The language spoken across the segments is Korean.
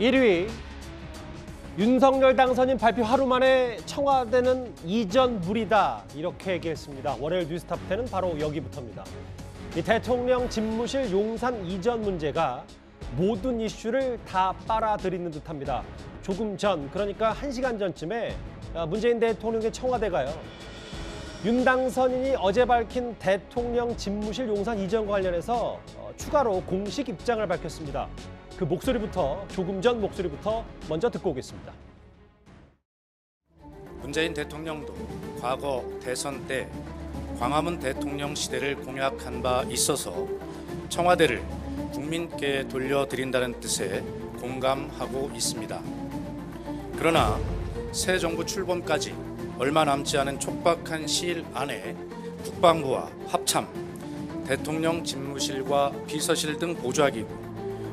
1위 윤석열 당선인 발표 하루 만에 청와대는 이전 무리다 이렇게 얘기했습니다. 월요일 뉴스탑10은 바로 여기부터입니다. 이 대통령 집무실 용산 이전 문제가 모든 이슈를 다 빨아들이는 듯합니다. 조금 전, 그러니까 1시간 전쯤에 문재인 대통령의 청와대가요. 윤 당선인이 어제 밝힌 대통령 집무실 용산 이전과 관련해서 추가로 공식 입장을 밝혔습니다. 그 목소리부터, 조금 전 목소리부터 먼저 듣고 오겠습니다. 문재인 대통령도 과거 대선 때 광화문 대통령 시대를 공약한 바 있어서 청와대를 국민께 돌려드린다는 뜻에 공감하고 있습니다. 그러나 새 정부 출범까지 얼마 남지 않은 촉박한 시일 안에 국방부와 합참, 대통령 집무실과 비서실 등 보좌기구,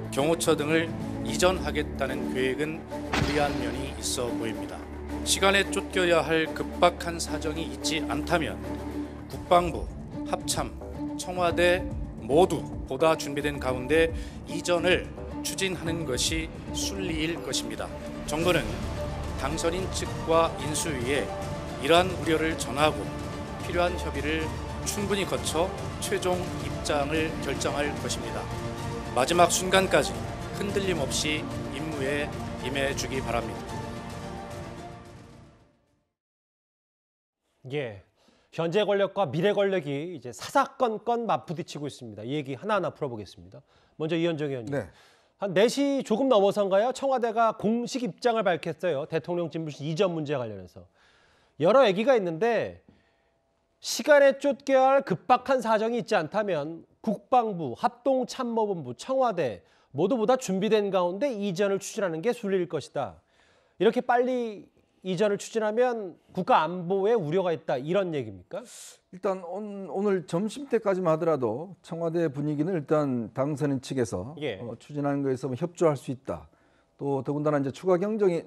경호처 등을 이전하겠다는 계획은 무리한 면이 있어 보입니다. 시간에 쫓겨야 할 급박한 사정이 있지 않다면 국방부, 합참, 청와대 모두 보다 준비된 가운데 이전을 추진하는 것이 순리일 것입니다. 정부는 당선인 측과 인수위에 이러한 우려를 전하고 필요한 협의를 충분히 거쳐 최종 입장을 결정할 것입니다. 마지막 순간까지 흔들림 없이 임무에 임해주기 바랍니다. 예, 현재 권력과 미래 권력이 이제 사사건건 맞부딪히고 있습니다. 이 얘기 하나하나 풀어보겠습니다. 먼저 이현정 의원님. 네. 한 4시 조금 넘어서인가요? 청와대가 공식 입장을 밝혔어요. 대통령 집무실 이전 문제와 관련해서. 여러 얘기가 있는데 시간에 쫓겨야 할 급박한 사정이 있지 않다면 국방부, 합동참모본부, 청와대 모두보다 준비된 가운데 이전을 추진하는 게 순리일 것이다. 이렇게 빨리 이전을 추진하면 국가 안보에 우려가 있다. 이런 얘기입니까? 일단 오늘 점심때까지만 하더라도 청와대 분위기는 일단 당선인 측에서 추진하는 거에서 협조할 수 있다. 또 더군다나 이제 추가 경정이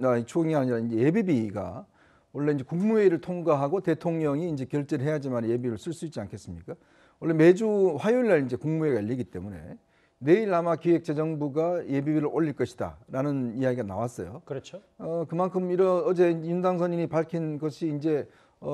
아니라 이제 예비비가 원래 이제 국무회의를 통과하고 대통령이 이제 결재를 해야지만 예비를 쓸 수 있지 않겠습니까? 원래 매주 화요일 날 이제 국무회의가 열리기 때문에 내일 아마 기획재정부가 예비비를 올릴 것이다라는 이야기가 나왔어요. 그렇죠. 그만큼 어제 윤 당선인이 밝힌 것이 이제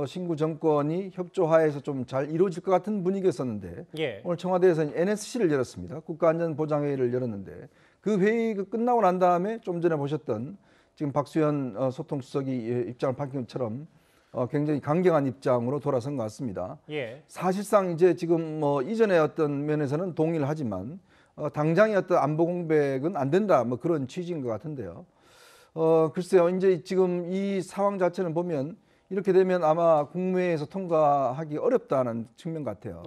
신구 정권이 협조하에서 좀 잘 이루어질 것 같은 분위기였었는데 오늘 청와대에서는 NSC를 열었습니다. 국가안전보장회의를 열었는데 그 회의가 끝나고 난 다음에 좀 전에 보셨던 지금 박수현 소통수석이 입장을 밝힌 것처럼 굉장히 강경한 입장으로 돌아선 것 같습니다. 사실상 이제 지금 이전의 어떤 면에서는 동의를 하지만 당장의 어떤 안보 공백은 안 된다, 그런 취지인 것 같은데요. 글쎄요, 이제 지금 이 상황 자체는 보면 이렇게 되면 아마 국무회의에서 통과하기 어렵다는 측면 같아요.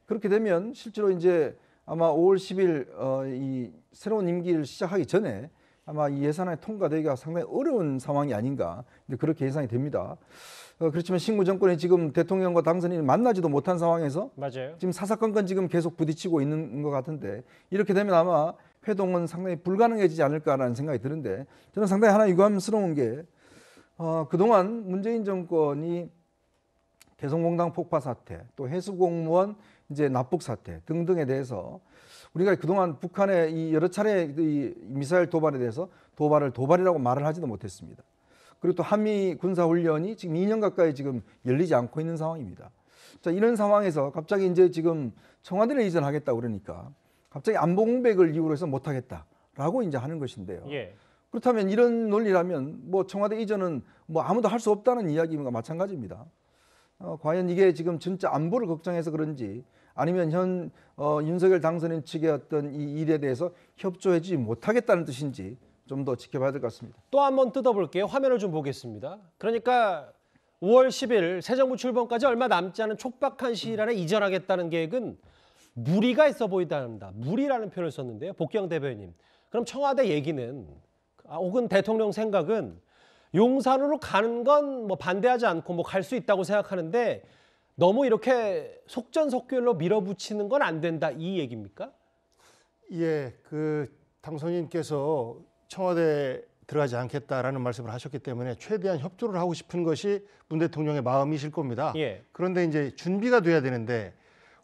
그렇게 되면 실제로 이제 아마 5월 10일 이 새로운 임기를 시작하기 전에 아마 이 예산안이 통과되기가 상당히 어려운 상황이 아닌가 그렇게 예상이 됩니다. 그렇지만 신구 정권이 지금 대통령과 당선인이 만나지도 못한 상황에서 지금 사사건건 지금 계속 부딪히고 있는 것 같은데 이렇게 되면 아마 회동은 상당히 불가능해지지 않을까라는 생각이 드는데 저는 상당히 하나 유감스러운 게 그동안 문재인 정권이 개성공단 폭파 사태, 또 해수공무원 이제 납북 사태 등등에 대해서 우리가 그동안 북한의 이 여러 차례 이 미사일 도발에 대해서 도발이라고 말을 하지도 못했습니다. 그리고 또 한미 군사훈련이 지금 2년 가까이 지금 열리지 않고 있는 상황입니다. 자, 이런 상황에서 갑자기 이제 지금 청와대를 이전하겠다고 그러니까 갑자기 안보 공백을 이유로 해서 못하겠다라고 이제 하는 것인데요. 그렇다면 이런 논리라면 청와대 이전은 아무도 할 수 없다는 이야기와 마찬가지입니다. 과연 이게 지금 진짜 안보를 걱정해서 그런지 아니면 현 윤석열 당선인 측의 어떤 이 일에 대해서 협조해주지 못하겠다는 뜻인지 좀 더 지켜봐야 될 것 같습니다. 또 한번 뜯어볼게요. 화면을 좀 보겠습니다. 그러니까 5월 10일 새 정부 출범까지 얼마 남지 않은 촉박한 시일 안에 이전하겠다는 계획은 무리가 있어 보인다. 무리라는 표현을 썼는데요. 복경 대변인. 그럼 청와대 얘기는 혹은 대통령 생각은 용산으로 가는 건 반대하지 않고 갈 수 있다고 생각하는데 너무 이렇게 속전속결로 밀어붙이는 건 안 된다 이 얘기입니까? 예, 당선인께서 청와대 들어가지 않겠다라는 말씀을 하셨기 때문에 최대한 협조를 하고 싶은 것이 문 대통령의 마음이실 겁니다. 그런데 이제 준비가 돼야 되는데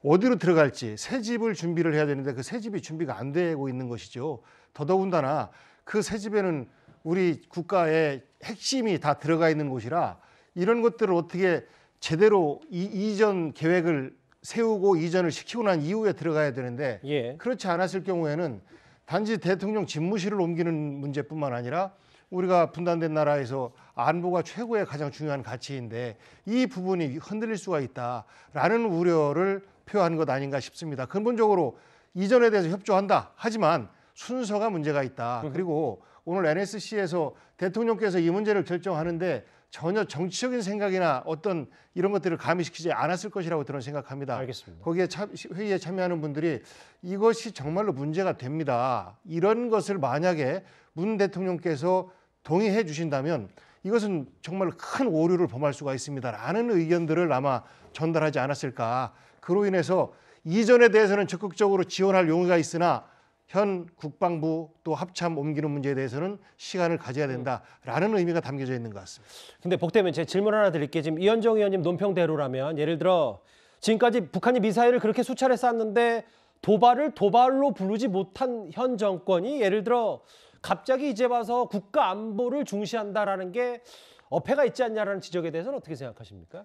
어디로 들어갈지 새 집을 준비를 해야 되는데 그 새 집이 준비가 안 되고 있는 것이죠. 더더군다나 그 새 집에는 우리 국가의 핵심이 다 들어가 있는 곳이라 이런 것들을 어떻게 제대로 이전 계획을 세우고 이전을 시키고 난 이후에 들어가야 되는데 그렇지 않았을 경우에는 단지 대통령 집무실을 옮기는 문제뿐만 아니라 우리가 분단된 나라에서 안보가 최고의 가장 중요한 가치인데 이 부분이 흔들릴 수가 있다라는 우려를 표한 것 아닌가 싶습니다. 근본적으로 이전에 대해서 협조한다. 하지만 순서가 문제가 있다. 그리고 오늘 NSC에서 대통령께서 이 문제를 결정하는데 전혀 정치적인 생각이나 어떤 이런 것들을 가미시키지 않았을 것이라고 저는 생각합니다. 알겠습니다. 거기에 회의에 참여하는 분들이 이것이 정말로 문제가 됩니다. 이런 것을 만약에 문 대통령께서 동의해 주신다면 이것은 정말 큰 오류를 범할 수가 있습니다라는 의견들을 아마 전달하지 않았을까. 그로 인해서 이전에 대해서는 적극적으로 지원할 용의가 있으나 현 국방부 또 합참 옮기는 문제에 대해서는 시간을 가져야 된다라는 의미가 담겨져 있는 것 같습니다. 근데 복대면 제 질문 하나 드릴게요. 지금 이현정 의원님 논평대로라면 예를 들어 지금까지 북한이 미사일을 그렇게 수차례 쐈는데 도발을 도발로 부르지 못한 현 정권이 예를 들어 갑자기 이제 와서 국가 안보를 중시한다라는 게 어폐가 있지 않냐라는 지적에 대해서는 어떻게 생각하십니까?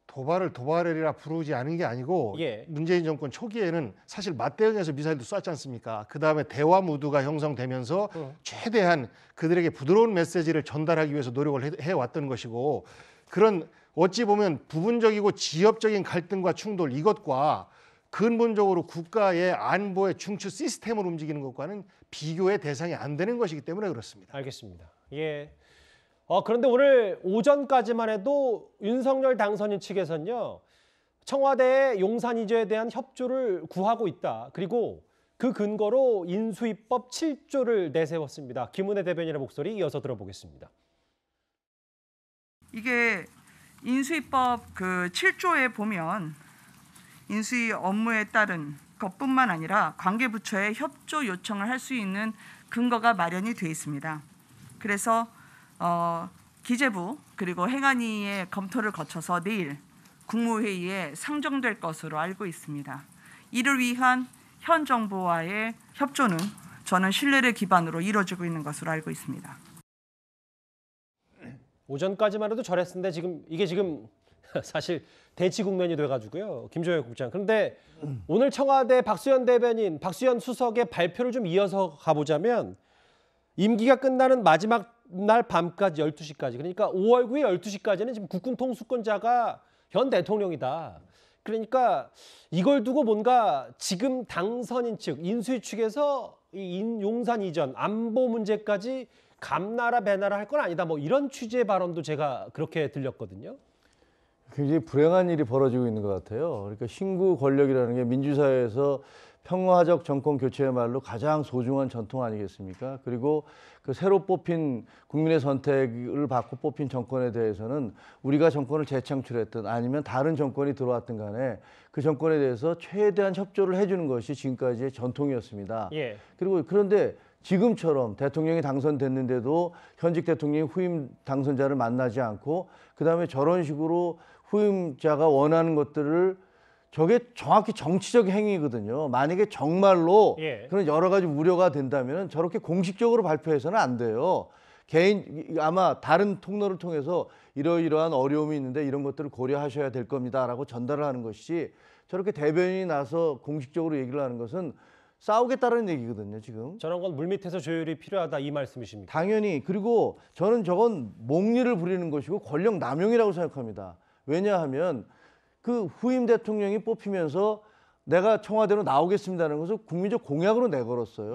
도발을 도발이라 부르지 않은 게 아니고 문재인 정권 초기에는 사실 맞대응해서 미사일도 쐈지 않습니까? 그다음에 대화 무드가 형성되면서 최대한 그들에게 부드러운 메시지를 전달하기 위해서 노력을 해왔던 것이고 그런 어찌 보면 부분적이고 지역적인 갈등과 충돌 이것과 근본적으로 국가의 안보의 중추 시스템을 움직이는 것과는 비교의 대상이 안 되는 것이기 때문에 그렇습니다. 알겠습니다. 그런데 오늘 오전까지만 해도 윤석열 당선인 측에서는요. 청와대의 용산 이전에 대한 협조를 구하고 있다. 그리고 그 근거로 인수위법 7조를 내세웠습니다. 김은혜 대변인의 목소리 이어서 들어보겠습니다. 이게 인수위법 그 7조에 보면 인수위 업무에 따른 것뿐만 아니라 관계부처의 협조 요청을 할 수 있는 근거가 마련이 되어 있습니다. 그래서 기재부 그리고 행안위의 검토를 거쳐서 내일 국무회의에 상정될 것으로 알고 있습니다. 이를 위한 현 정부와의 협조는 저는 신뢰를 기반으로 이루어지고 있는 것으로 알고 있습니다. 오전까지만 해도 저랬는데 이게 지금 사실 대치 국면이 돼가지고요. 김종혁 국장. 그런데 오늘 청와대 박수현 대변인, 박수현 수석의 발표를 좀 이어서 가보자면 임기가 끝나는 마지막 날 밤까지 12시까지 그러니까 5월 9일 12시까지는 지금 국군 통수권자가 현 대통령이다. 그러니까 이걸 두고 뭔가 지금 당선인 측, 인수위 측에서 이 용산 이전 안보 문제까지 감나라 배나라 할 건 아니다. 뭐 이런 취지의 발언도 제가 그렇게 들렸거든요. 굉장히 불행한 일이 벌어지고 있는 것 같아요. 그러니까 신구 권력이라는 게 민주사회에서 평화적 정권 교체야말로 가장 소중한 전통 아니겠습니까? 그리고 그 새로 뽑힌 국민의 선택을 받고 뽑힌 정권에 대해서는 우리가 정권을 재창출했든 아니면 다른 정권이 들어왔든 간에 그 정권에 대해서 최대한 협조를 해주는 것이 지금까지의 전통이었습니다. 그리고 그런데 지금처럼 대통령이 당선됐는데도 현직 대통령이 후임 당선자를 만나지 않고 그다음에 저런 식으로 후임자가 원하는 것들을 저게 정확히 정치적 행위거든요. 만약에 정말로 그런 여러 가지 우려가 된다면 저렇게 공식적으로 발표해서는 안 돼요. 아마 다른 통로를 통해서 이러이러한 어려움이 있는데 이런 것들을 고려하셔야 될 겁니다라고 전달을 하는 것이 저렇게 대변인이 나서 공식적으로 얘기를 하는 것은 싸우겠다는 얘기거든요, 지금. 저런 건 물밑에서 조율이 필요하다 이 말씀이십니까? 당연히. 그리고 저는 저건 목리를 부리는 것이고 권력 남용이라고 생각합니다. 왜냐하면 그 후임 대통령이 뽑히면서 내가 청와대로 나오겠습니다는 것을 국민적 공약으로 내걸었어요.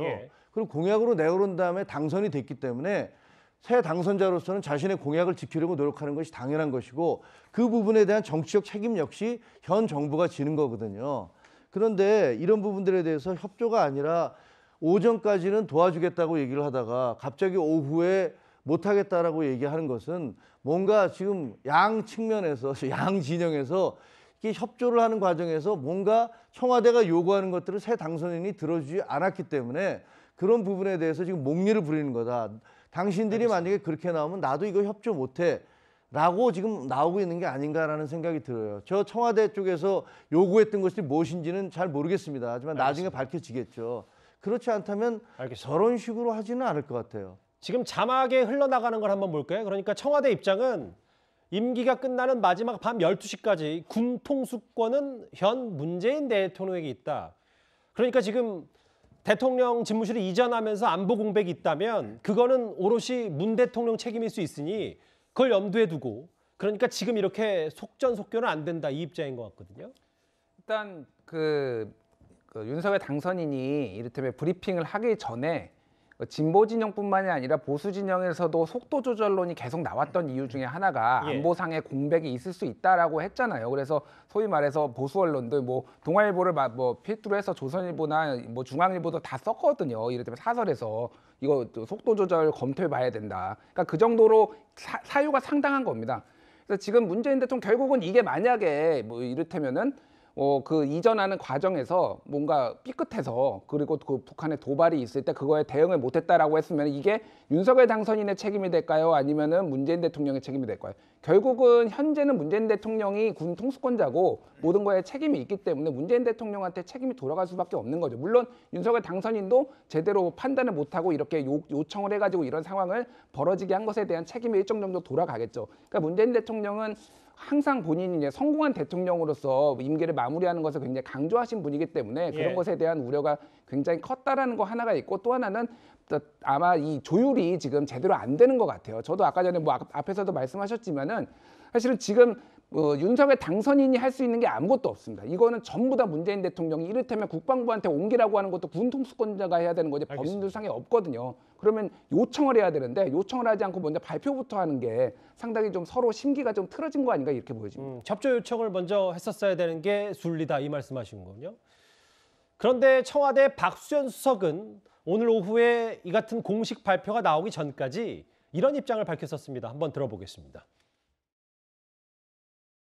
그리고 공약으로 내걸은 다음에 당선이 됐기 때문에 새 당선자로서는 자신의 공약을 지키려고 노력하는 것이 당연한 것이고 그 부분에 대한 정치적 책임 역시 현 정부가 지는 거거든요. 그런데 이런 부분들에 대해서 협조가 아니라 오전까지는 도와주겠다고 얘기를 하다가 갑자기 오후에 못하겠다라고 얘기하는 것은 뭔가 지금 양 측면에서, 양 진영에서 이게 협조를 하는 과정에서 뭔가 청와대가 요구하는 것들을 새 당선인이 들어주지 않았기 때문에 그런 부분에 대해서 지금 목리를 부리는 거다. 당신들이 만약에 그렇게 나오면 나도 이거 협조 못해. 라고 지금 나오고 있는 게 아닌가라는 생각이 들어요. 저 청와대 쪽에서 요구했던 것이 무엇인지는 잘 모르겠습니다. 하지만 나중에 밝혀지겠죠. 그렇지 않다면 알겠습니다. 저런 식으로 하지는 않을 것 같아요. 지금 자막에 흘러나가는 걸 한번 볼까요? 그러니까 청와대 입장은 임기가 끝나는 마지막 밤 12시까지 군 통수권은 현 문재인 대통령에게 있다. 그러니까 지금 대통령 집무실을 이전하면서 안보 공백이 있다면 그거는 오롯이 문 대통령 책임일 수 있으니 그걸 염두에 두고 그러니까 지금 이렇게 속전속결은 안 된다 이 입장인 것 같거든요. 일단 그 윤석열 당선인이 이를테면 브리핑을 하기 전에 진보 진영뿐만이 아니라 보수 진영에서도 속도 조절론이 계속 나왔던 이유 중에 하나가 예. 안보상의 공백이 있을 수 있다라고 했잖아요. 그래서 소위 말해서 보수 언론들 뭐 동아일보를 뭐 필두로 해서 조선일보나 뭐 중앙일보도 다 썼거든요. 이를테면 사설에서 이거 속도 조절 검토해봐야 된다. 그러니까 그 정도로 사유가 상당한 겁니다. 그래서 지금 문재인 대통령 결국은 이게 만약에 뭐 이를테면은 그 이전하는 과정에서 뭔가 삐끗해서 그리고 그 북한의 도발이 있을 때 그거에 대응을 못했다라고 했으면 이게 윤석열 당선인의 책임이 될까요? 아니면은 문재인 대통령의 책임이 될까요? 결국은 현재는 문재인 대통령이 군 통수권자고 모든 거에 책임이 있기 때문에 문재인 대통령한테 책임이 돌아갈 수밖에 없는 거죠. 물론 윤석열 당선인도 제대로 판단을 못하고 이렇게 요청을 해가지고 이런 상황을 벌어지게 한 것에 대한 책임이 일정 정도 돌아가겠죠. 그러니까 문재인 대통령은 항상 본인이 이제 성공한 대통령으로서 임기를 마무리하는 것을 굉장히 강조하신 분이기 때문에 그런 예. 것에 대한 우려가 굉장히 컸다라는 거 하나가 있고 또 하나는 아마 이 조율이 지금 제대로 안 되는 것 같아요. 저도 아까 전에 뭐 앞에서도 말씀하셨지만은 사실은 지금 윤석열 당선인이 할 수 있는 게 아무것도 없습니다. 이거는 전부 다 문재인 대통령이 이를테면 국방부한테 옮기라고 하는 것도 군 통수권자가 해야 되는 거지 법률상에 없거든요. 그러면 요청을 해야 되는데 요청을 하지 않고 먼저 발표부터 하는 게 상당히 좀 서로 심기가 좀 틀어진 거 아닌가 이렇게 보여집니다. 협조 요청을 먼저 했었어야 되는 게 순리다 이 말씀하신 거군요. 그런데 청와대 박수현 수석은 오늘 오후에 이 같은 공식 발표가 나오기 전까지 이런 입장을 밝혔었습니다. 한번 들어보겠습니다.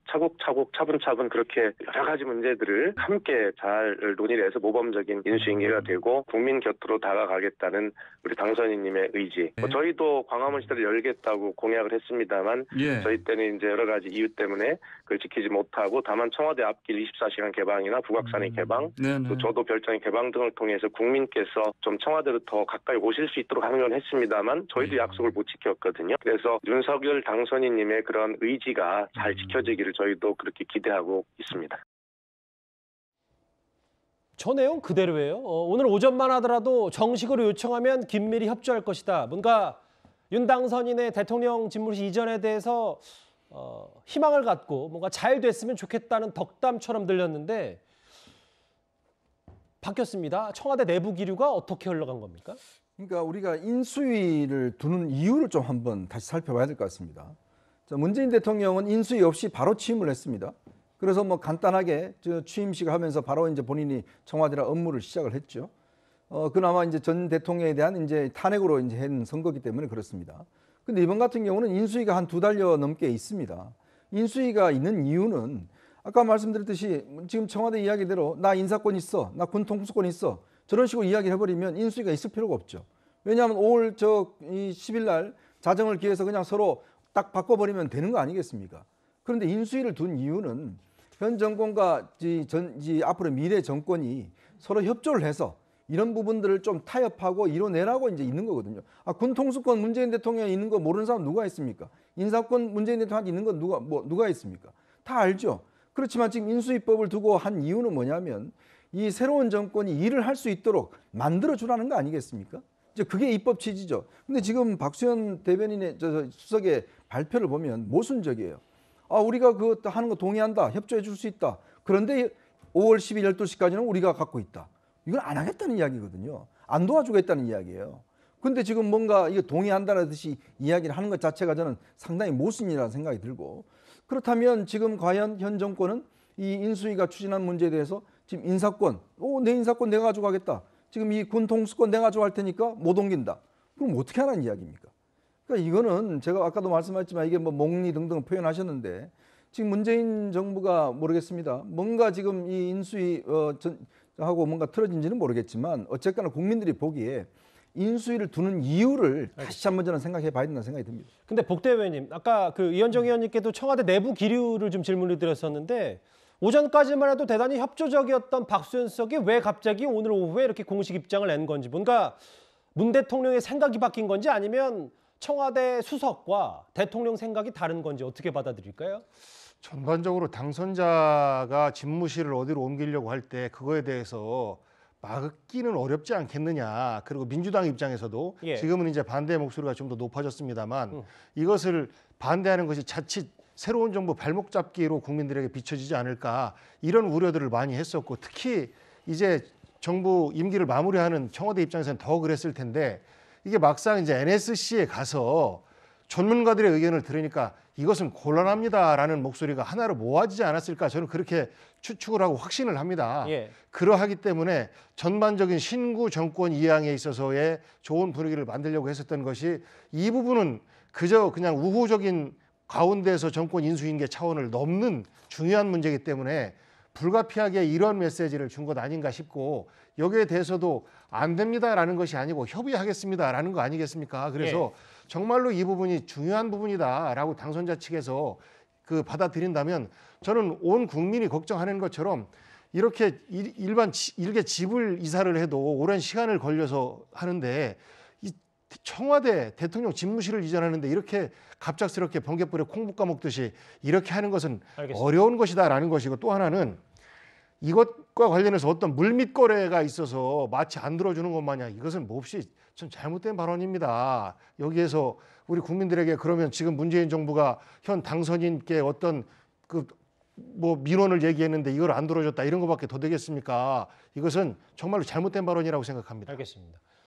차곡차곡 차분차분 그렇게 여러 가지 문제들을 함께 잘 논의를 해서 모범적인 인수인계가 되고 국민 곁으로 다가가겠다는 우리 당선인님의 의지. 저희도 광화문 시대를 열겠다고 공약을 했습니다만 저희 때는 이제 여러 가지 이유 때문에 그걸 지키지 못하고 다만 청와대 앞길 24시간 개방이나 북악산의 개방, 또 저도 별장의 개방 등을 통해서 국민께서 좀 청와대로 더 가까이 오실 수 있도록 하는 건 했습니다만 저희도 약속을 못 지켰거든요. 그래서 윤석열 당선인님의 그런 의지가 잘 지켜지기를 저희도 그렇게 기대하고 있습니다. 저 내용 그대로예요. 오늘 오전만 하더라도 정식으로 요청하면 긴밀히 협조할 것이다. 뭔가 윤 당선인의 대통령 집무실 이전에 대해서 희망을 갖고 뭔가 잘 됐으면 좋겠다는 덕담처럼 들렸는데 바뀌었습니다. 청와대 내부 기류가 어떻게 흘러간 겁니까? 그러니까 우리가 인수위를 두는 이유를 좀 한번 다시 살펴봐야 될 것 같습니다. 자, 문재인 대통령은 인수위 없이 바로 취임을 했습니다. 그래서 뭐 간단하게 취임식을 하면서 바로 이제 본인이 청와대 업무를 시작을 했죠. 그나마 이제 전 대통령에 대한 이제 탄핵으로 이제 한 선거기 때문에 그렇습니다. 근데 이번 같은 경우는 인수위가 한 2달여 넘게 있습니다. 인수위가 있는 이유는 아까 말씀드렸듯이 지금 청와대 이야기대로 나 인사권 있어, 나 군 통수권 있어 저런 식으로 이야기를 해버리면 인수위가 있을 필요가 없죠. 왜냐하면 5월 10일 날 자정을 기해서 그냥 서로 딱 바꿔버리면 되는 거 아니겠습니까? 그런데 인수위를 둔 이유는 현 정권과 앞으로 미래 정권이 서로 협조를 해서 이런 부분들을 좀 타협하고 이뤄내라고 이제 있는 거거든요. 군 통수권 문재인 대통령이 있는 거 모르는 사람 누가 있습니까? 인사권 문재인 대통령한테 있는 건 누가 있습니까? 다 알죠. 그렇지만 지금 인수위법을 두고 한 이유는 뭐냐면 이 새로운 정권이 일을 할 수 있도록 만들어주라는 거 아니겠습니까? 이제 그게 입법 취지죠. 근데 지금 박수현 대변인의 수석의 발표를 보면 모순적이에요. 우리가 그거 하는 거 동의한다. 협조해 줄 수 있다. 그런데 5월 10일 12시까지는 우리가 갖고 있다. 이건 안 하겠다는 이야기거든요. 안 도와주겠다는 이야기예요. 근데 지금 뭔가 이거 동의한다는 듯이 이야기를 하는 것 자체가 저는 상당히 모순이라는 생각이 들고 그렇다면 지금 과연 현 정권은 이 인수위가 추진한 문제에 대해서 지금 인사권, 내 인사권 내가 가지고 가겠다. 지금 이 군 통수권 내가 가지고 할 테니까 못 옮긴다. 그럼 어떻게 하라는 이야기입니까? 그러니까 이거는 제가 아까도 말씀하셨지만 이게 뭐 몽리 등등 표현하셨는데 지금 문재인 정부가 모르겠습니다. 뭔가 지금 이 인수위 하고 뭔가 틀어진지는 모르겠지만 어쨌거나 국민들이 보기에 인수위를 두는 이유를 다시 한번 저는 생각해 봐야 된다는 생각이 듭니다. 근데 복대 의원님, 아까 그 이현정 의원님께도 청와대 내부 기류를 좀 질문을 드렸었는데 오전까지만 해도 대단히 협조적이었던 박수현 수석이 왜 갑자기 오늘 오후에 이렇게 공식 입장을 낸 건지, 뭔가 문 대통령의 생각이 바뀐 건지 아니면 청와대 수석과 대통령 생각이 다른 건지 어떻게 받아들일까요? 전반적으로 당선자가 집무실을 어디로 옮기려고 할 때 그거에 대해서 막기는 어렵지 않겠느냐. 그리고 민주당 입장에서도 지금은 이제 반대 목소리가 좀 더 높아졌습니다만 이것을 반대하는 것이 자칫 새로운 정부 발목 잡기로 국민들에게 비춰지지 않을까, 이런 우려들을 많이 했었고, 특히 이제 정부 임기를 마무리하는 청와대 입장에서는 더 그랬을 텐데, 이게 막상 이제 NSC에 가서 전문가들의 의견을 들으니까 이것은 곤란합니다라는 목소리가 하나로 모아지지 않았을까, 저는 그렇게 추측을 하고 확신을 합니다. 그러하기 때문에 전반적인 신구 정권 이양에 있어서의 좋은 분위기를 만들려고 했었던 것이, 이 부분은 그저 그냥 우호적인 가운데에서 정권 인수인계 차원을 넘는 중요한 문제이기 때문에 불가피하게 이런 메시지를 준 것 아닌가 싶고, 여기에 대해서도 안 됩니다라는 것이 아니고 협의하겠습니다라는 거 아니겠습니까? 그래서 정말로 이 부분이 중요한 부분이다라고 당선자 측에서 받아들인다면, 저는 온 국민이 걱정하는 것처럼 이렇게 일개 집을 이사를 해도 오랜 시간을 걸려서 하는데, 이 청와대 대통령 집무실을 이전하는데 이렇게 갑작스럽게 번갯불에 콩 볶아 먹듯이 이렇게 하는 것은 어려운 것이다라는 것이고, 또 하나는 이것과 관련해서 어떤 물밑 거래가 있어서 마치 안 들어주는 것 마냥, 이것은 몹시 좀 잘못된 발언입니다. 여기에서 우리 국민들에게 그러면 지금 문재인 정부가 현 당선인께 어떤 민원을 얘기했는데 이걸 안 들어줬다, 이런 것밖에 더 되겠습니까? 이것은 정말로 잘못된 발언이라고 생각합니다. 알겠습니다.